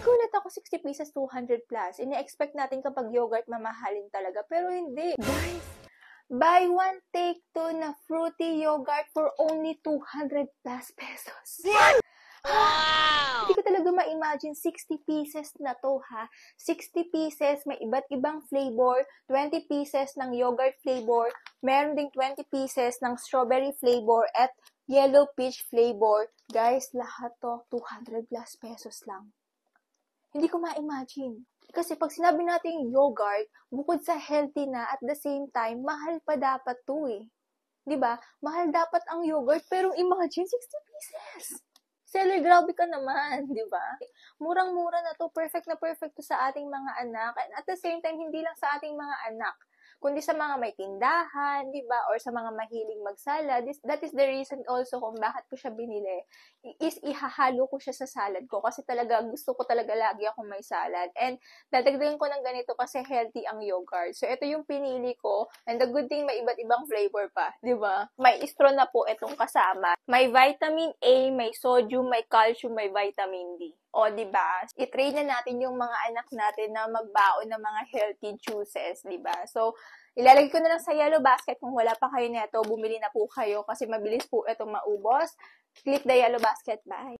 Nagulat ako, 60 pieces, 200 plus. Ine-expect natin kapag yogurt mamahalin talaga, pero hindi. Guys, buy one, take two na fruity yogurt for only 200 plus pesos. Wow! Hindi ko talaga ma-imagine 60 pieces na to, ha? 60 pieces, may iba't ibang flavor, 20 pieces ng yogurt flavor, meron ding 20 pieces ng strawberry flavor at yellow peach flavor. Guys, lahat to 200 plus pesos lang. Hindi ko ma-imagine. Kasi pag sinabi natin yogurt, bukod sa healthy na, at the same time, mahal pa dapat to eh. 'Di ba? Mahal dapat ang yogurt, pero imagine 60 pieces. Seller, grabe ka naman, 'di ba? Murang-mura na to, perfect na perfect to sa ating mga anak. And at the same time, hindi lang sa ating mga anak, kundi sa mga may tindahan, 'di ba? Or sa mga mahilig magsalad. That is the reason also kung bakit ko siya binili. Is ihahalo ko siya sa salad ko kasi talaga gusto ko talaga lagi akong may salad. And dadagdagan ko ng ganito kasi healthy ang yogurt. So ito yung pinili ko, and the good thing may iba't ibang flavor pa, 'di ba? May straw na po itong kasama. May vitamin A, may sodium, may calcium, may vitamin D. O, diba? I-train na natin yung mga anak natin na magbaon ng mga healthy juices, diba? So, ilalagay ko na lang sa yellow basket. Kung wala pa kayo neto, bumili na po kayo kasi mabilis po itong maubos. Click the yellow basket. Bye!